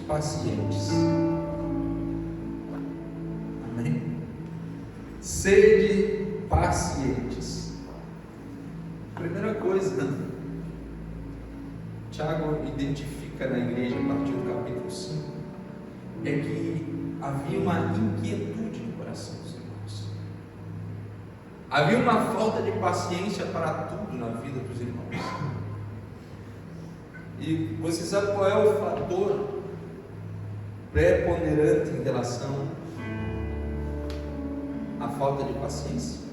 pacientes. Amém? Sede pacientes. Primeira coisa, Tiago identifica na igreja, a partir do capítulo 5, é que havia uma inquietude no coração dos irmãos. Havia uma falta de paciência para tudo na vida dos irmãos. E você sabe qual é o fator preponderante em relação à falta de paciência?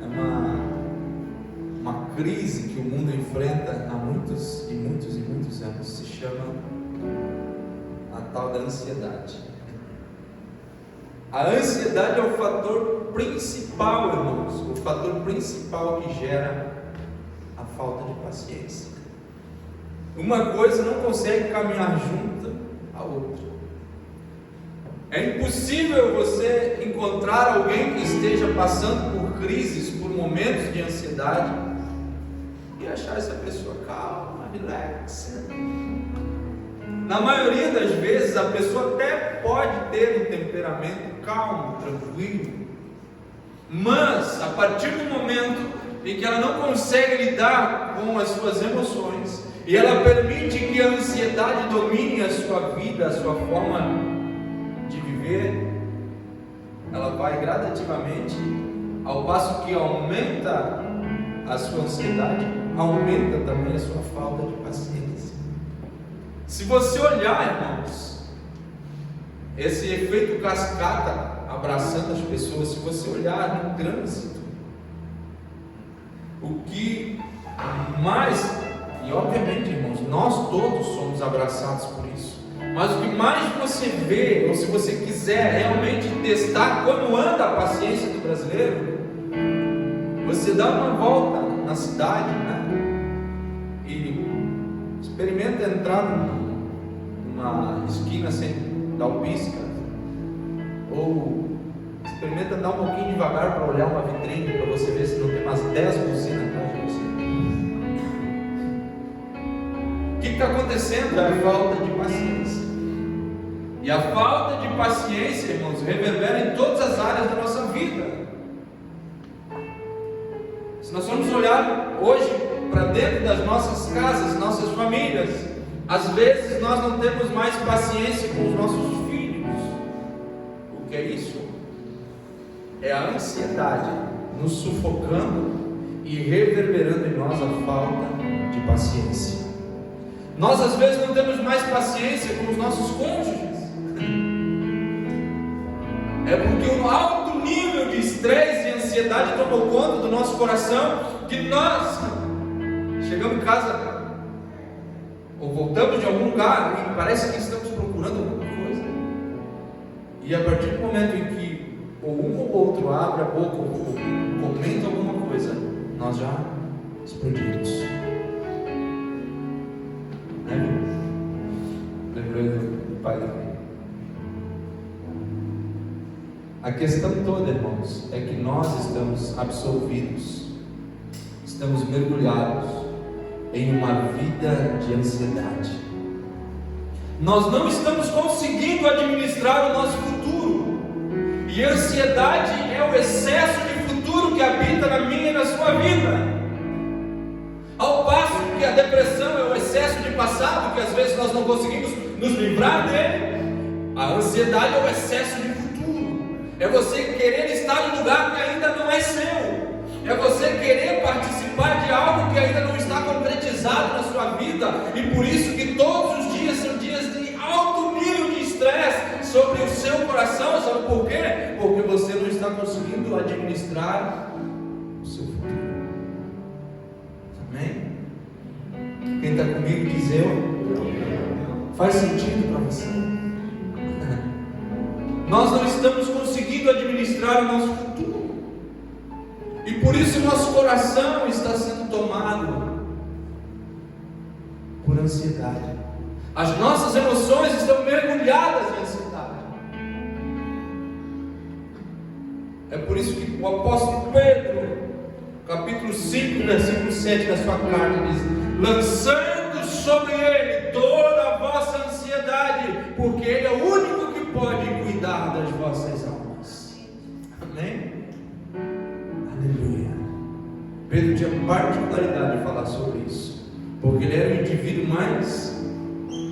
É uma crise que o mundo enfrenta há muitos anos, se chama a tal da ansiedade. A ansiedade é o fator principal, irmãos, o fator principal que gera a falta de paciência. Uma coisa não consegue caminhar junto à outra. É impossível você encontrar alguém que esteja passando por crises, por momentos de ansiedade, e achar essa pessoa calma, relaxa. Na maioria das vezes a pessoa até pode ter um temperamento calmo, tranquilo, mas a partir do momento em que ela não consegue lidar com as suas emoções e ela permite que a ansiedade domine a sua vida, a sua forma de viver, ela vai gradativamente, ao passo que aumenta a sua ansiedade, aumenta também a sua falta de paciência. Se você olhar, irmãos, esse efeito cascata abraçando as pessoas, se você olhar no trânsito, o que mais, e obviamente, irmãos, nós todos somos abraçados por isso, mas o que mais você vê, ou se você quiser realmente testar como anda a paciência do brasileiro, você dá uma volta na cidade, né? E experimenta entrar numa esquina sem dar o pisca, ou experimenta andar um pouquinho devagar para olhar uma vitrine, para você ver se não tem umas 10 buzinas atrás de você. O que está acontecendo? É a falta de paciência. E a falta de paciência, irmãos, reverbera em todas as áreas da nossa vida. Se nós formos olhar hoje para dentro das nossas casas, nossas famílias, às vezes nós não temos mais paciência com os nossos filhos. O que é isso? É a ansiedade nos sufocando e reverberando em nós a falta de paciência. Nós às vezes não temos mais paciência com os nossos cônjuges. É porque um alto nível de estresse e ansiedade tomou conta do nosso coração, que nós chegamos em casa ou voltamos de algum lugar e parece que estamos procurando alguma coisa, e a partir do momento em que ou um ou outro abre a boca ou comenta alguma coisa, nós já explodimos. Lembrei do pai da mãe. A questão toda, irmãos, é que nós estamos absolvidos, estamos mergulhados em uma vida de ansiedade. Nós não estamos conseguindo administrar o nosso futuro, e a ansiedade é o excesso de futuro que habita na minha e na sua vida. Ao passo que a depressão é o excesso de passado, que às vezes nós não conseguimos nos livrar dele, a ansiedade é o excesso de futuro. É você querer estar no lugar que ainda não é seu. É você querer participar de algo que ainda não está concretizado na sua vida. E por isso que todos os dias são dias de alto nível de estresse sobre o seu coração. Sabe por quê? Porque você não está conseguindo administrar o seu futuro. Amém? Quem está comigo diz eu. Faz sentido para você? Nós não estamos conseguindo administrar o nosso futuro, e por isso o nosso coração está sendo tomado por ansiedade. As nossas emoções estão mergulhadas em ansiedade. É por isso que o apóstolo Pedro, capítulo 5, versículo 7 da sua carta, diz: lançando sobre Ele toda a vossa ansiedade, porque Ele é o único que pode cuidar das vossas almas. Amém? Aleluia. Pedro tinha particularidade de falar sobre isso, porque ele era o indivíduo mais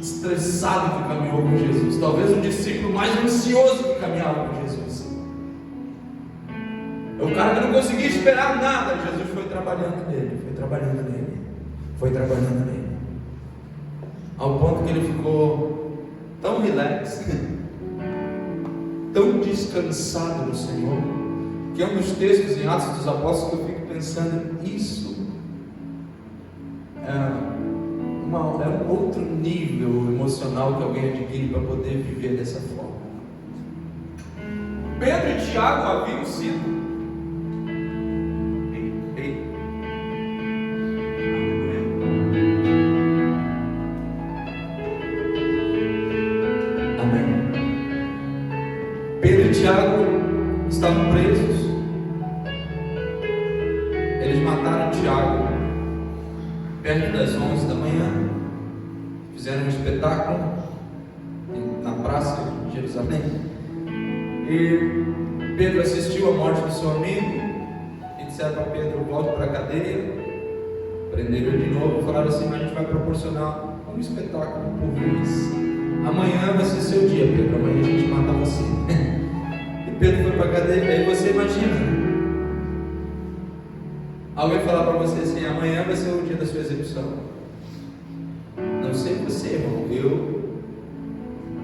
estressado que caminhou com Jesus, talvez o discípulo mais ansioso que caminhava com Jesus. É o cara que não conseguia esperar nada. Jesus foi trabalhando nele, ao ponto que ele ficou tão relax, tão descansado no Senhor, que é um dos textos em Atos dos Apóstolos que eu fico pensando, isso é um outro nível emocional que alguém adquire para poder viver dessa forma. Pedro e Tiago haviam sido Tiago estavam presos. Eles mataram Tiago perto das 11 da manhã. Fizeram um espetáculo na praça de Jerusalém. E Pedro assistiu à morte do seu amigo. E disseram para Pedro: volte para a cadeia. Prenderam ele de novo. Falaram assim: mas a gente vai proporcionar um espetáculo por vez. Amanhã vai ser seu dia, Pedro. Amanhã a gente mata você. Pedro foi para a cadeia. Aí você imagina alguém falar para você assim: amanhã vai ser o dia da sua execução. Não sei você, irmão, eu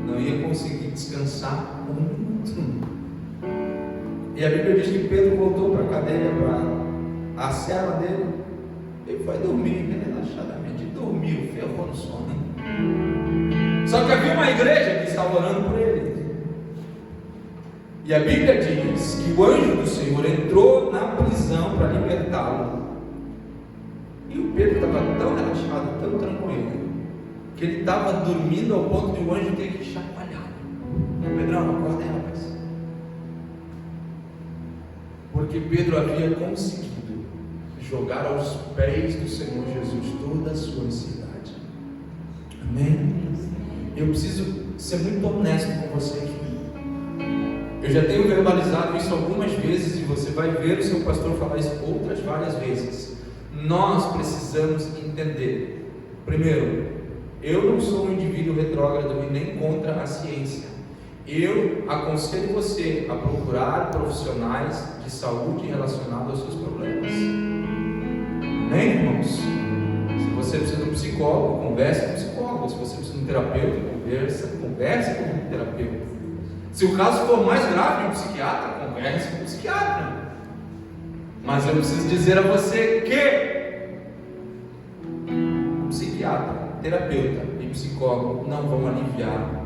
não ia conseguir descansar um minuto. E a Bíblia diz que Pedro voltou para a cadeia, para a cela dele. Ele foi dormir relaxadamente, dormiu, ferrou no sono. Só que havia uma igreja que estava orando por ele. E a Bíblia diz que o anjo do Senhor entrou na prisão para libertá-lo. E o Pedro estava tão relaxado, tão tranquilo, que ele estava dormindo ao ponto de o anjo ter que chacoalhar. Pedrão, acorda aí, rapaz. Porque Pedro havia conseguido jogar aos pés do Senhor Jesus toda a sua ansiedade. Amém? Eu preciso ser muito honesto com você aqui. Eu já tenho verbalizado isso algumas vezes, e você vai ver o seu pastor falar isso outras várias vezes. Nós precisamos entender. Primeiro, eu não sou um indivíduo retrógrado e nem contra a ciência. Eu aconselho você a procurar profissionais de saúde relacionados aos seus problemas. Amém, irmãos? Se você precisa de um psicólogo, converse com um psicólogo. Se você precisa de um terapeuta, converse com um terapeuta. Se o caso for mais grave, um psiquiatra, converse com um psiquiatra. Mas eu preciso dizer a você que psiquiatra, terapeuta e psicólogo não vão aliviar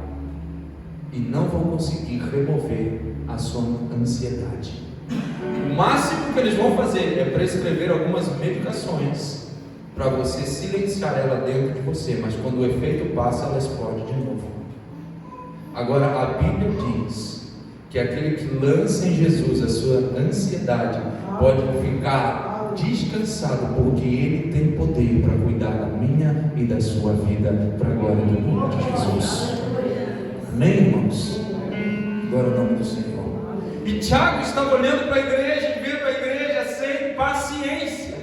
e não vão conseguir remover a sua ansiedade. O máximo que eles vão fazer é prescrever algumas medicações para você silenciar ela dentro de você, mas quando o efeito passa, ela explode de novo. Agora, a Bíblia diz que aquele que lança em Jesus a sua ansiedade pode ficar descansado, porque Ele tem poder para cuidar da minha e da sua vida, para a glória do nome de Jesus. Amém, irmãos? Glória ao nome do Senhor. E Tiago estava olhando para a igreja e vendo a igreja sem paciência.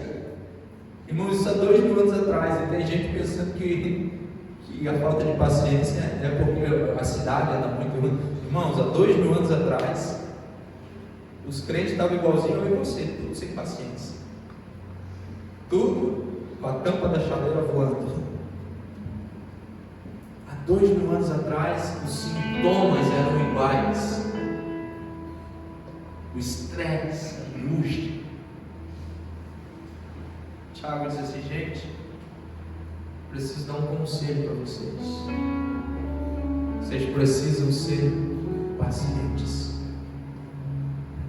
Irmãos, isso há 2000 anos atrás, e tem gente pensando que a falta de paciência é porque a cidade anda muito ruim. Irmãos, há 2000 anos atrás, os crentes estavam igualzinho eu e você, tudo sem paciência, tudo com a tampa da chaleira voando. Há 2000 anos atrás, os sintomas eram iguais: o estresse, a angústia. Tiago diz assim: gente, preciso dar um conselho para vocês. Vocês precisam ser pacientes.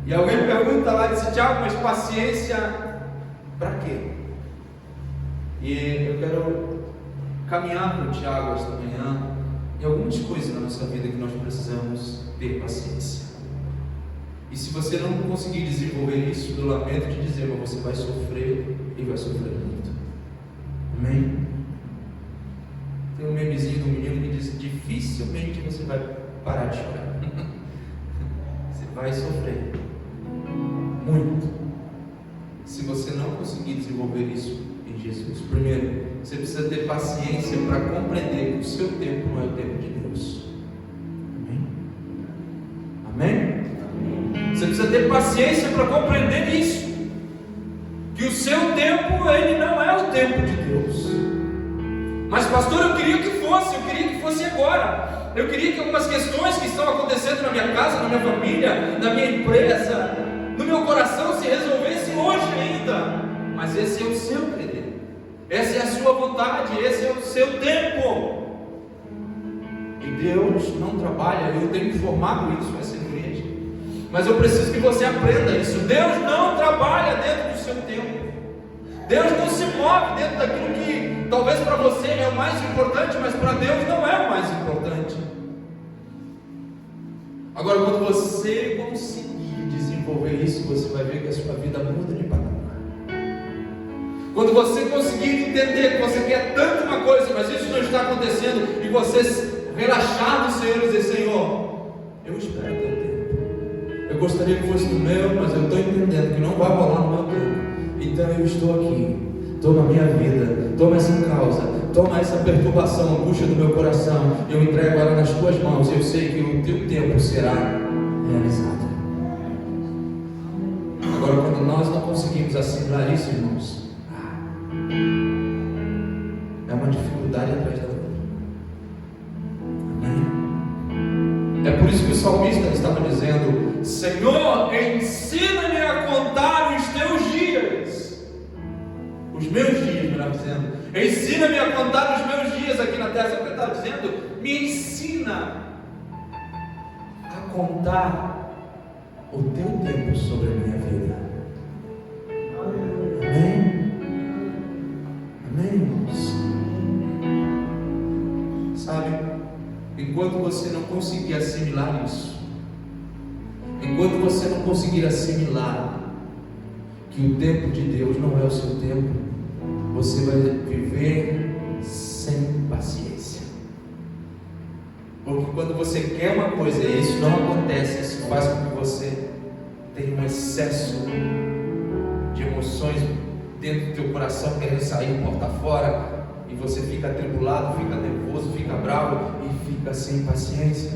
E alguém pergunta lá, disse: Tiago, mas paciência para quê? E eu quero caminhar com o Tiago esta manhã em algumas coisas na nossa vida que nós precisamos ter paciência. E se você não conseguir desenvolver isso, eu lamento te dizer, mas você vai sofrer e vai sofrer muito. Amém? Tem um memezinho do menino que diz: dificilmente você vai parar de chorar. Você vai sofrer muito se você não conseguir desenvolver isso em Jesus. Primeiro, você precisa ter paciência para compreender que o seu tempo não é o tempo de Deus. Amém? Amém? Você precisa ter paciência para compreender isso, que o seu tempo, ele não é o tempo de Deus. Mas pastor, eu queria que fosse agora. Eu queria que algumas questões que estão acontecendo na minha casa, na minha família, na minha empresa, no meu coração se resolvessem hoje ainda. Mas esse é o seu querer, essa é a sua vontade, esse é o seu tempo. E Deus não trabalha, eu tenho informado isso nessa igreja, mas eu preciso que você aprenda isso. Deus não trabalha dentro do seu tempo. Deus não se move dentro daquilo que talvez para você é o mais importante, mas para Deus não é o mais importante. Agora, quando você conseguir desenvolver isso, você vai ver que a sua vida muda de patamar. Quando você conseguir entender que você quer tanto uma coisa, mas isso não está acontecendo, e você relaxar no Senhor e dizer: Senhor, eu espero o teu tempo. Eu gostaria que fosse no meu, mas eu estou entendendo que não vai rolar no meu tempo. Então eu estou aqui. Toma a minha vida, toma essa causa, toma essa perturbação, angústia do meu coração. Eu entrego ela nas tuas mãos. Eu sei que o teu tempo será realizado. Agora, quando nós não conseguimos assimilar isso, irmãos, é uma dificuldade atrás da outra. Amém? É por isso que o salmista estava dizendo: Senhor, ensina-me a contar os teus dias. Os meus dias, melhor dizendo. Ensina-me a contar os meus dias aqui na terra. Sabe o que ele está dizendo? Me ensina a contar o teu tempo sobre a minha vida. Amém? Amém, irmãos? Sabe, enquanto você não conseguir assimilar isso, enquanto você não conseguir assimilar que o tempo de Deus não é o seu tempo, você vai viver sem paciência. Porque quando você quer uma coisa e isso não acontece, isso faz com que você tenha um excesso de emoções dentro do teu coração, querendo sair porta fora, e você fica atribulado, fica nervoso, fica bravo e fica sem paciência.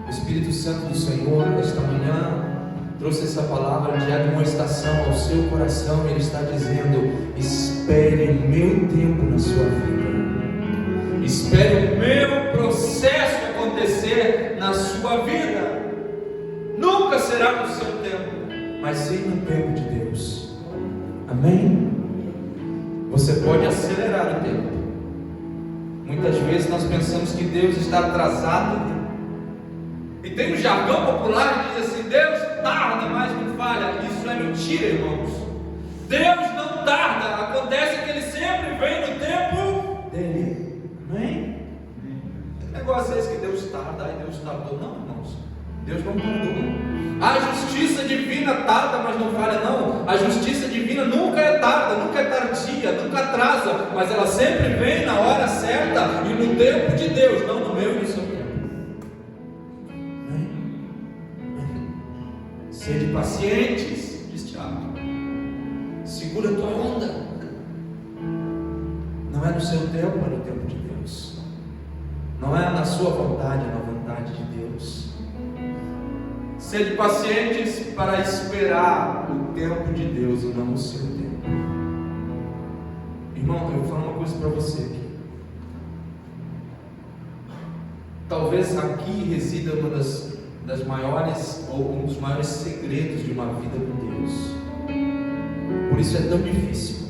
O Espírito Santo do Senhor, esta manhã, trouxe essa palavra de admoestação ao seu coração. Ele está dizendo: espere o meu tempo na sua vida, espere o meu processo acontecer na sua vida. Nunca será no seu tempo, mas sim no tempo de Deus. Amém? Você pode acelerar o tempo. Muitas vezes nós pensamos que Deus está atrasado, e tem um jargão popular que diz assim: Deus tarda, mas não falha. Isso é mentira, irmãos. Deus não tarda. Acontece que Ele sempre vem no tempo dEle. Amém? Que negócio é esse que Deus tarda e Deus tardou? Não, irmãos. Deus não tardou. A justiça divina tarda, mas não falha, não. A justiça divina nunca é tarda, nunca é tardia, nunca atrasa, mas ela sempre vem na hora certa e no tempo de Deus, não no meu e no seu tempo. Sede pacientes, diz Tiago. Segura a tua onda. Não é no seu tempo, é no tempo de Deus. Não é na sua vontade, é na vontade de Deus. Sede pacientes para esperar o tempo de Deus e não o seu tempo. Irmão, eu vou falar uma coisa para você aqui. Talvez aqui resida uma das maiores, ou um dos maiores segredos de uma vida com Deus. Por isso é tão difícil.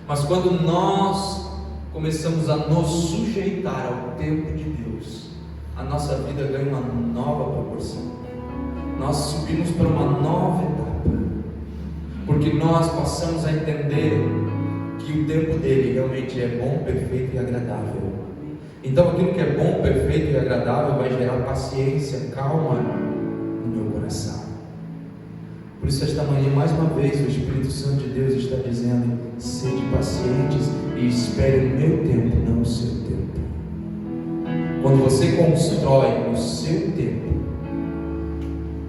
Mas quando nós começamos a nos sujeitar ao tempo de Deus, a nossa vida ganha uma nova proporção. Nós subimos para uma nova etapa, porque nós passamos a entender que o tempo dele realmente é bom, perfeito e agradável. Então aquilo que é bom, perfeito e agradável vai gerar paciência, calma no meu coração. Por isso esta manhã, mais uma vez, o Espírito Santo de Deus está dizendo: sede pacientes e espere o meu tempo, não o seu tempo. Quando você constrói no seu tempo,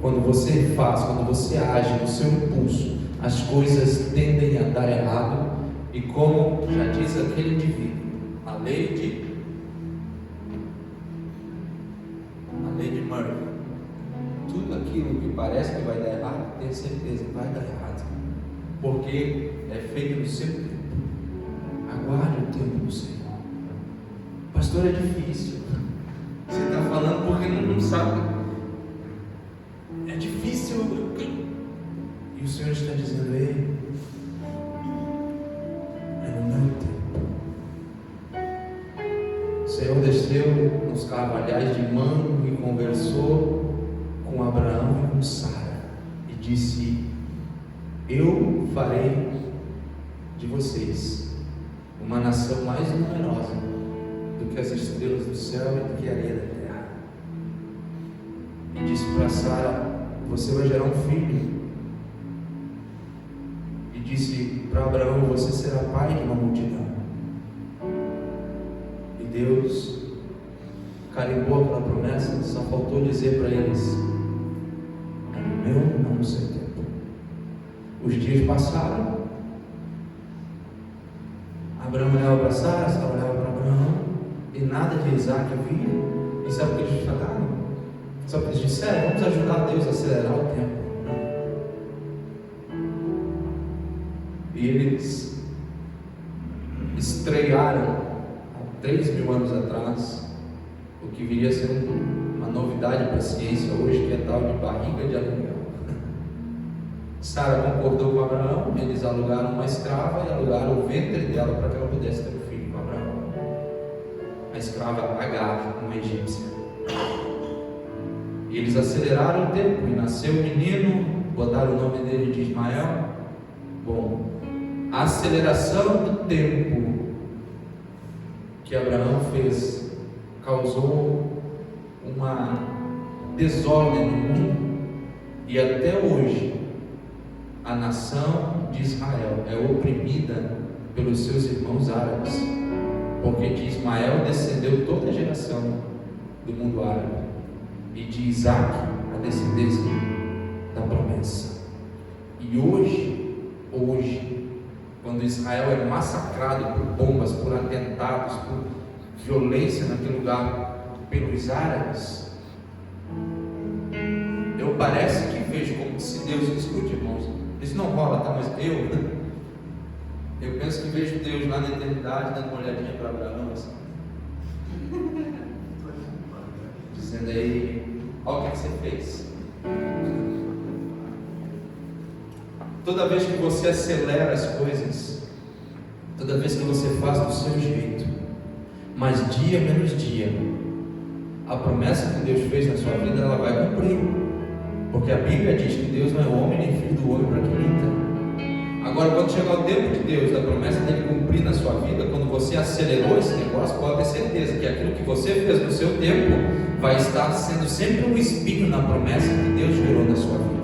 quando você faz, quando você age no seu impulso, as coisas tendem a dar errado. E como já diz aquele indivíduo, a lei de Murphy, tudo aquilo que parece que vai dar errado, tenha certeza que vai dar errado, porque é feito no seu tempo. Aguarde o tempo do Senhor. Pastor, é difícil. Você está falando porque não sabe. É difícil. E o Senhor está dizendo: ei, é no meu tempo. O Senhor desceu nos carvalhais de Mamre e conversou com Abraão e com Sara e disse: eu farei de vocês uma nação mais numerosa do que as estrelas do céu e do que a areia da terra. E disse para Sara: você vai gerar um filho. E disse para Abraão: você será pai de uma multidão. E Deus carimbou aquela promessa, só faltou dizer para eles: é no meu, não no seu tempo. Os dias passaram, Abraão olhava para Sara, Sara olhava para Abraão, e nada de Isaac havia. E sabe o que eles falaram? Sabe o que eles disseram? Vamos ajudar Deus a acelerar o tempo. E eles estrearam há 3.000 anos atrás o que viria a ser uma novidade para a ciência hoje, que é tal de barriga de aluguel. Sara concordou com Abraão, eles alugaram uma escrava e alugaram o ventre dela para que ela pudesse ter um filho com Abraão. A escrava Agar, uma egípcia. E eles aceleraram o tempo e nasceu um menino, botaram o nome dele de Ismael. Bom, a aceleração do tempo que Abraão fez causou uma desordem no mundo, e até hoje a nação de Israel é oprimida pelos seus irmãos árabes, porque de Ismael descendeu toda a geração do mundo árabe, e de Isaac a descendência da promessa. E hoje, quando Israel é massacrado por bombas, por atentados, por violência naquele lugar pelos árabes, eu parece que vejo como se Deus escute, irmãos. Isso não rola, tá? Mas eu penso que vejo Deus lá na eternidade dando uma olhadinha para Abraão, assim, dizendo aí: olha o que você fez. Toda vez que você acelera as coisas, toda vez que você faz do seu jeito, mas dia menos dia, a promessa que Deus fez na sua vida, ela vai cumprir, porque a Bíblia diz que Deus não é homem nem filho do homem para que minta. Agora, quando chegar o tempo de Deus, da promessa dele cumprir na sua vida, quando você acelerou esse negócio, pode ter certeza que aquilo que você fez no seu tempo vai estar sendo sempre um espinho na promessa que Deus gerou na sua vida.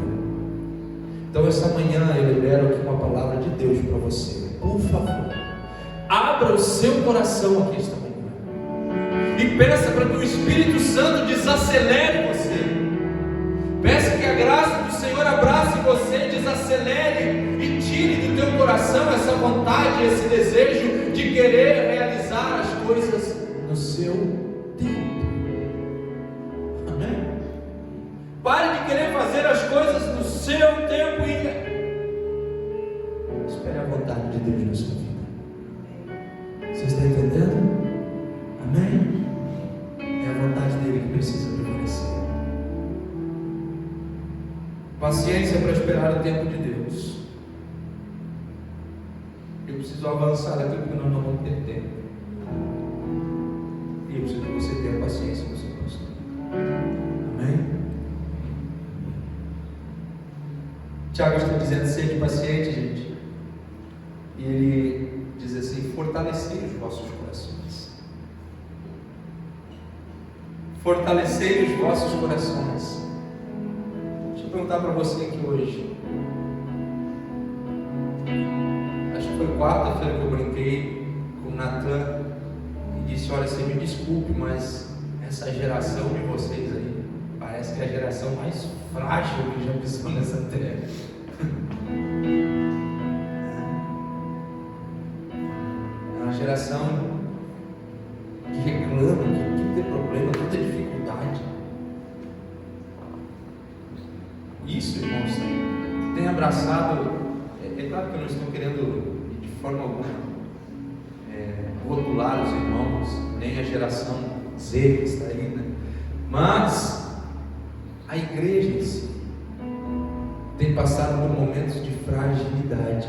Então, essa manhã eu libero aqui uma palavra de Deus para você. Por favor, abra o seu coração aqui esta manhã e peça para que o Espírito Santo desacelere você. Peça que a graça do Senhor abrace você, desacelere e tire do teu coração essa vontade, esse desejo de querer realizar as coisas no seu tempo. Amém? Pare de querer fazer as coisas no seu tempo e espere a vontade de Deus na sua vida. Você está entendendo? Amém? É a vontade dele que precisa prevalecer. Paciência para esperar o tempo de Deus. Eu preciso avançar daquilo que nós não vamos ter tempo. E eu preciso que você tenha paciência com o seu pastor. Amém? Tiago está dizendo: sede paciente, gente. E ele diz assim: fortalecei os vossos corações. Fortalecei os vossos corações. Deixa eu perguntar para você aqui hoje. Acho que foi quarta-feira que eu brinquei com o Natan e disse: olha, você me desculpe, mas essa geração de vocês aí parece que é a geração mais frágil que já pisou nessa terra. É uma geração que reclama, que tem problema, que tem dificuldade. Isso, irmãos, tem abraçado. É claro que eu não estou querendo de forma alguma rotular os irmãos, nem a geração Z que está aí, né? Mas a igreja em si tem passado por momentos de fragilidade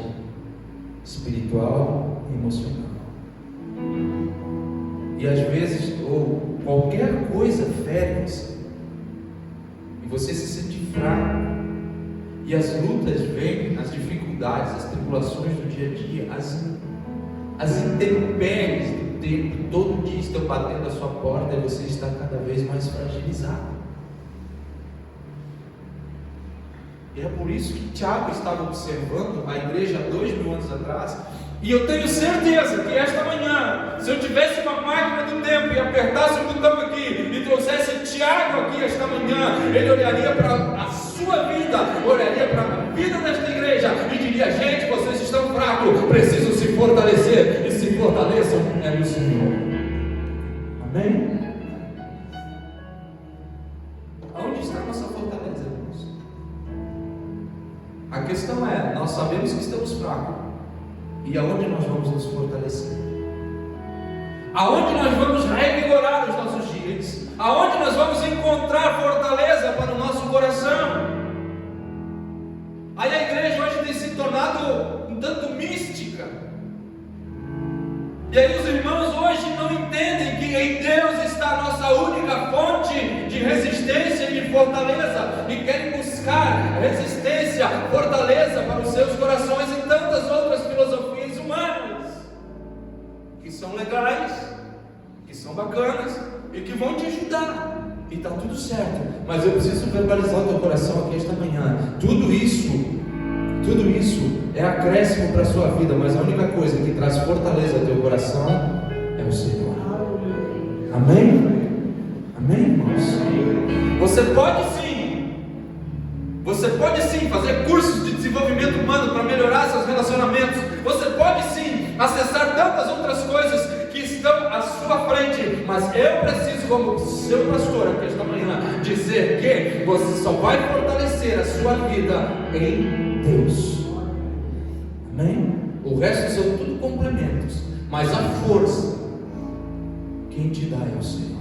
espiritual e emocional. E às vezes, ou qualquer coisa fere você, e você se sente fraco, e as lutas vêm, as dificuldades, as tribulações do dia a dia, as intempéries do tempo, todo dia estão batendo a sua porta e você está cada vez mais fragilizado. E é por isso que Tiago estava observando a igreja 2000 anos atrás. E eu tenho certeza que esta manhã, se eu tivesse uma máquina do tempo e apertasse o botão aqui e trouxesse Tiago aqui esta manhã, ele olharia para a sua vida, olharia para a vida desta igreja e diria: gente, vocês estão fracos, precisam se fortalecer, e se fortaleçam é no Senhor. Amém? Aonde está a nossa fortaleza, irmãos? A questão é, nós sabemos que estamos fracos, e aonde nós vamos nos fortalecer? Aonde nós vamos revigorar os nossos dias? Aonde nós vamos encontrar fortaleza para o nosso coração? Aí a igreja hoje tem se tornado um tanto mística. E aí os irmãos hoje não entendem que em Deus está a nossa única fonte de resistência e de fortaleza, e querem buscar resistência, fortaleza para os seus corações em tantas outras filosofias humanas, que são legais, que são bacanas e que vão te ajudar, e está tudo certo. Mas eu preciso verbalizar o teu coração aqui esta manhã: tudo isso é acréscimo para a sua vida, mas a única coisa que traz fortaleza ao teu coração é o Senhor. Amém? Amém, irmãos? Você pode sim fazer cursos de desenvolvimento humano para melhorar seus relacionamentos. Você pode sim acessar tantas outras coisas que estão à sua frente, mas eu preciso, como seu pastor aqui esta manhã, dizer que você só vai fortalecer a sua vida em Deus. Amém? O resto são tudo complementos, mas a força quem te dá é o Senhor.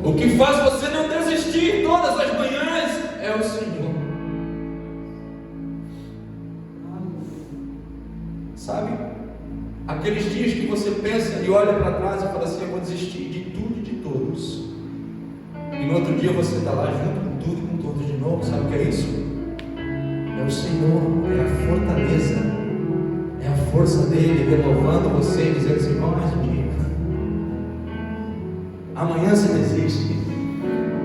O que faz você não desistir todas as manhãs é o Senhor. Sabe? Aqueles dias que você pensa e olha para trás e fala assim: eu vou desistir de tudo e de todos. E no outro dia você está lá junto com tudo e com todos de novo. Sabe o que é isso? É o Senhor, é a fortaleza, é a força dele renovando você e dizendo assim: vamos mais um dia. Amanhã você desiste.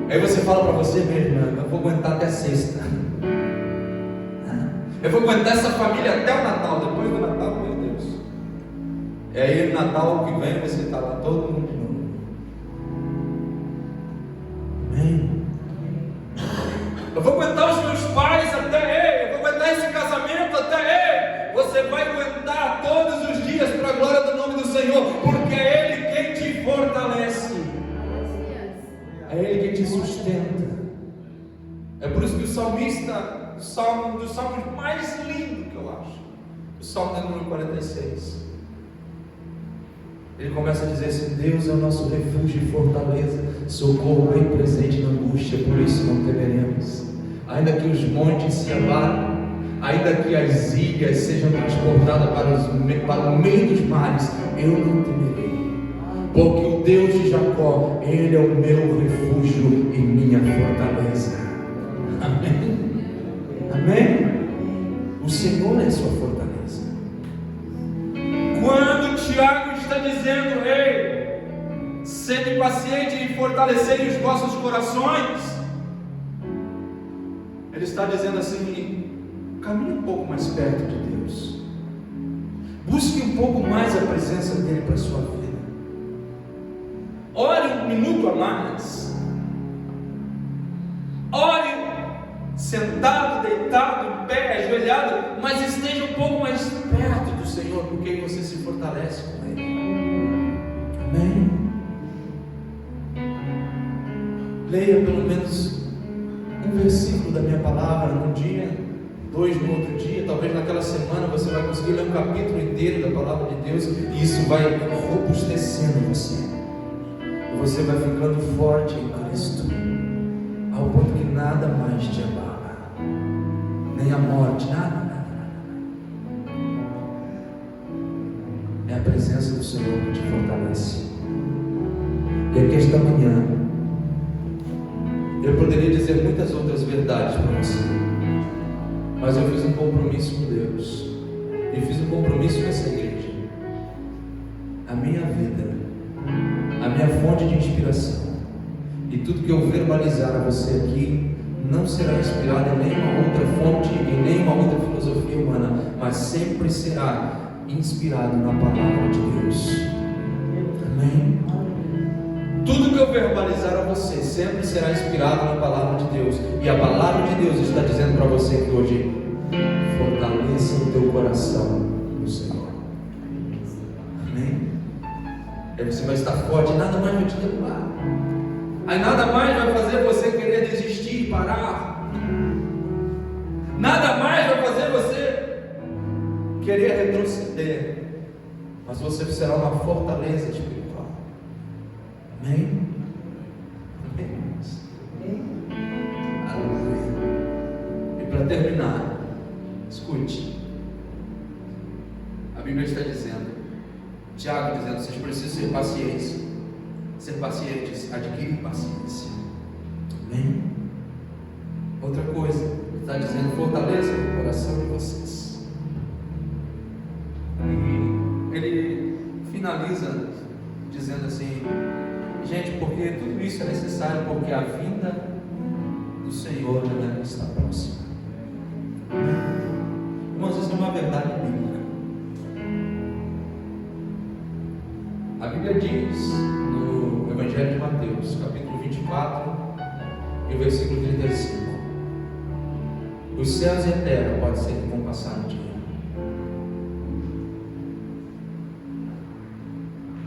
Aí você fala para você mesmo: eu vou aguentar até sexta. Eu vou aguentar essa família até o Natal. Depois do Natal, meu Deus. E aí no Natal que vem você está lá todo mundo de novo. Amém? Eu vou aguentar os meus pais até eu vou aguentar esse casamento até você vai aguentar todos os dias para a glória do nome do Senhor, porque é Ele quem te fortalece, é Ele quem te sustenta. É por isso que o salmista, um dos salmos mais lindos que eu acho, o salmo de número 46, ele começa a dizer assim: Deus é o nosso refúgio e fortaleza, socorro bem presente na angústia, por isso não temeremos. Ainda que os montes se abatam, ainda que as ilhas sejam transportadas para o meio dos mares, eu não temerei, porque o Deus de Jacó, Ele é o meu refúgio e minha fortaleza. Amém? Amém? O Senhor é a sua fortaleza. Quando Tiago está dizendo: ei, sede paciente e fortalecei os vossos corações, ele está dizendo assim: caminhe um pouco mais perto de Deus, busque um pouco mais a presença dele para a sua vida, ore um minuto a mais. Ore sentado, deitado, em pé, ajoelhado, mas esteja um pouco mais perto do Senhor, porque aí você se fortalece com Ele. Amém? Leia pelo menos um versículo da minha palavra num dia, 2 no outro dia, talvez naquela semana você vai conseguir ler um capítulo inteiro da palavra de Deus, e isso vai robustecendo você, e você vai ficando forte em Cristo, ao ponto que nada mais te abala, nem a morte, nada. É a presença do Senhor que te fortalece. E aqui esta manhã eu poderia dizer muitas outras verdades para você, mas eu fiz um compromisso com Deus, e fiz um compromisso com essa igreja. A minha vida, a minha fonte de inspiração, e tudo que eu verbalizar a você aqui, não será inspirado em nenhuma outra fonte, em nenhuma outra filosofia humana, mas sempre será inspirado na palavra de Deus. Amém? Tudo que eu verbalizar a você sempre será inspirado na palavra de Deus. E a palavra de Deus está dizendo para você que hoje, fortaleça o teu coração no Senhor. Amém? Aí você vai estar forte, nada mais vai te derrubar. Aí nada mais vai fazer você querer desistir e parar. Nada mais vai fazer você querer retroceder. Mas você será uma fortaleza espiritual. Amém? Amém? Aleluia. E para terminar, escute. A Bíblia está dizendo, Tiago dizendo, vocês precisam ser pacientes, adquirir paciência. Amém? Outra coisa, está dizendo, fortaleça o coração de vocês. E ele finaliza dizendo assim, gente, porque tudo isso é necessário, porque a vinda do Senhor já está próxima. Irmãos, isso é uma verdade bíblica. A Bíblia diz no Evangelho de Mateus, capítulo 24, e o versículo 35: os céus e a terra pode ser que vão passar um dia.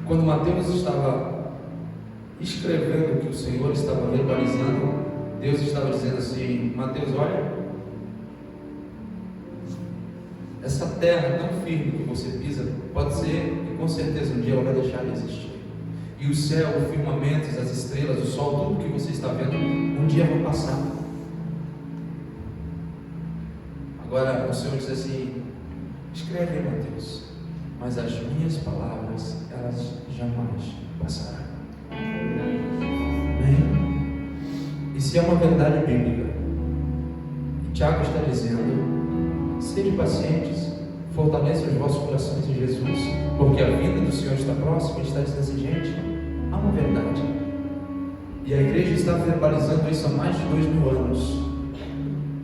Quando Mateus estava escrevendo o que o Senhor estava verbalizando, Deus estava dizendo assim: Mateus, olha, essa terra tão firme que você pisa, pode ser que com certeza um dia ela vai deixar de existir. E o céu, o firmamento, as estrelas, o sol, tudo que você está vendo, um dia vai passar. Agora o Senhor diz assim: escreve aí, Mateus, mas as minhas palavras, elas jamais passarão. Amém? Isso é uma verdade bíblica. E Tiago está dizendo: sejam pacientes, fortaleçam os vossos corações em Jesus, porque a vinda do Senhor está próxima. Ele está dizendo assim, gente, há uma verdade. E a igreja está verbalizando isso há mais de 2000 anos.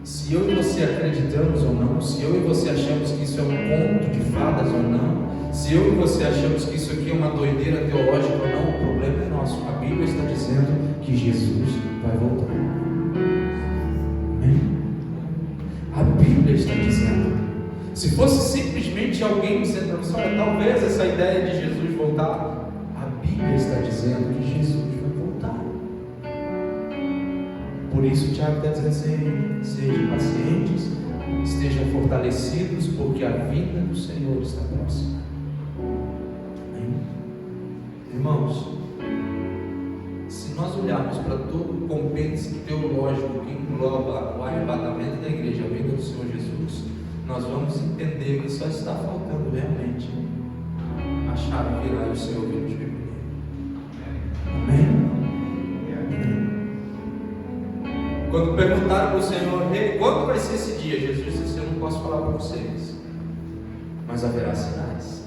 Se eu e você acreditamos ou não, se eu e você achamos que isso é um conto de fadas ou não, se eu e você achamos que isso aqui é uma doideira teológica ou não, o problema é nosso. A Bíblia está dizendo que Jesus vai voltar. Amém? A Bíblia está dizendo. Se fosse simplesmente alguém dizendo para você, olha, talvez essa ideia de Jesus voltar, a Bíblia está dizendo que Jesus vai voltar. Por isso o Tiago está dizendo assim: sejam pacientes, estejam fortalecidos, porque a vinda do Senhor está próxima. Amém? Irmãos, se nós olharmos para todo o compêndio teológico que engloba o arrebatamento da igreja, a vinda do Senhor Jesus, nós vamos entender que só está faltando realmente a chave virar e o Senhor vir nos recolher. Amém? Quando perguntaram para o Senhor: ei, quando vai ser esse dia? Jesus disse: eu não posso falar para vocês, mas haverá sinais.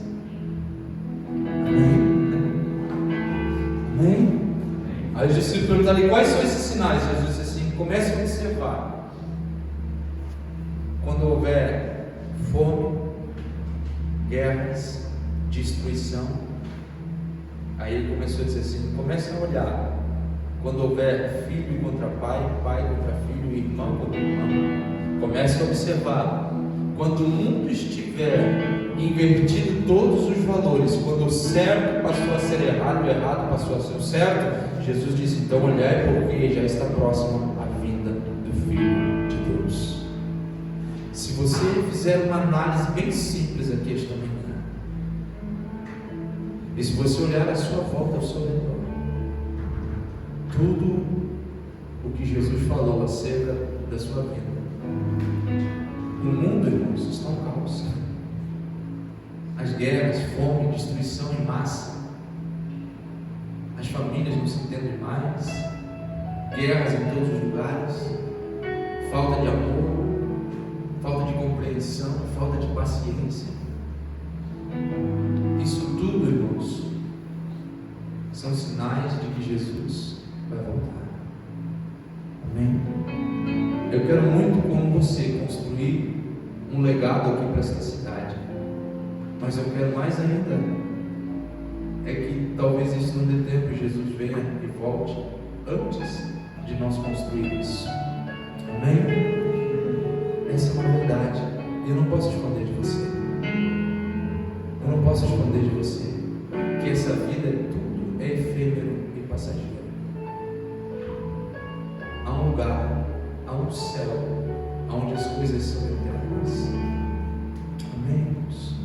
Amém? Amém? Aí os discípulos perguntaram: quais são esses sinais? Jesus disse assim: comece a observar. Quando houver fome, guerras, destruição, Aí ele começou a dizer assim: comece a olhar. Quando houver filho contra pai, pai contra filho, irmão contra irmão, comece a observar. Quando o mundo estiver invertido todos os valores, quando o certo passou a ser errado, o errado passou a ser o certo, Jesus disse: então olhai, porque já está próxima a vinda do Filho de Deus. Se você fizer uma análise bem simples aqui esta manhã, e se você olhar à sua volta, ao seu redor, tudo o que Jesus falou acerca da sua vida, o mundo, irmãos, está um caos. As guerras, fome, destruição em massa, as famílias não se entendem mais, guerras em todos os lugares, falta de amor, falta de compreensão, falta de paciência. Isso tudo, irmãos, são sinais de que Jesus vai voltar. Amém? Eu quero muito, como você, construir um legado aqui para esta cidade, mas eu quero mais ainda é que talvez isso não dê tempo, Jesus venha e volte antes de nós construir isso. Amém? Essa é uma verdade, e eu não posso esconder de você. Eu não posso esconder de você que essa vida tudo é efêmero e passageiro. Há um lugar, há um céu, onde as coisas são eternas. Amém, irmãos?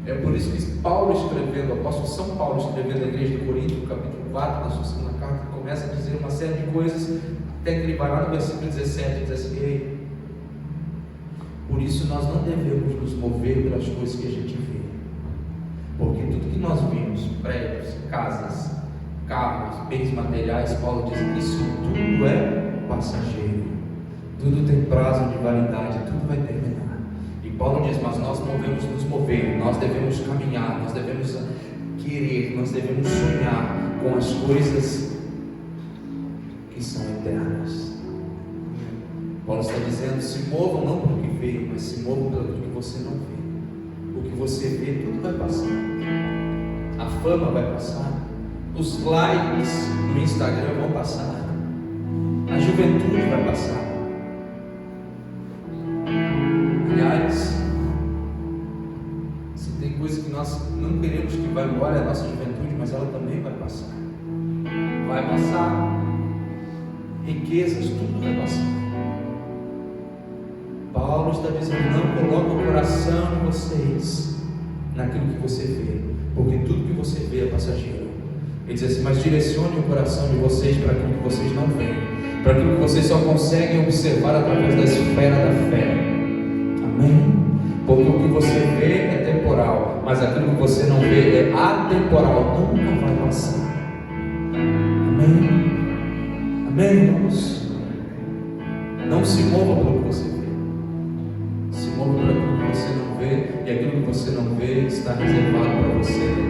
É por isso que Paulo escrevendo, o apóstolo São Paulo escrevendo à igreja de Corinto, no capítulo 4 da sua segunda carta, começa a dizer uma série de coisas, até que ele vai lá no versículo 17 e diz assim: ei, por isso nós não devemos nos mover pelas coisas que a gente vê, porque tudo que nós vimos, prédios, casas, carros, bens materiais, Paulo diz que isso tudo é passageiro, tudo tem prazo de validade, tudo vai terminar. E Paulo diz: mas nós devemos nos mover, nós devemos caminhar, nós devemos querer, nós devemos sonhar com as coisas que são eternas. Paulo está dizendo: se movam não pelo que veio, mas se movam pelo que você não vê. O que você vê, tudo vai passar. A fama vai passar, os likes no Instagram vão passar, a juventude vai passar. Aliás, se tem coisa que nós não queremos que vá embora, é a nossa juventude, mas ela também vai passar. Vai passar. Riquezas, tudo vai passar. Paulo está dizendo: não coloque o coração de vocês naquilo que você vê, porque tudo que você vê é passageiro. Ele diz assim: mas direcione o coração de vocês para aquilo que vocês não veem, para aquilo que vocês só conseguem observar através da esfera da fé. Amém? Porque o que você vê é temporal, mas aquilo que você não vê é atemporal, nunca vai passar. Amém? Amém, irmãos? Não se mova pelo que você vê, se mova por aquilo que você não vê, e aquilo que você não vê está reservado para você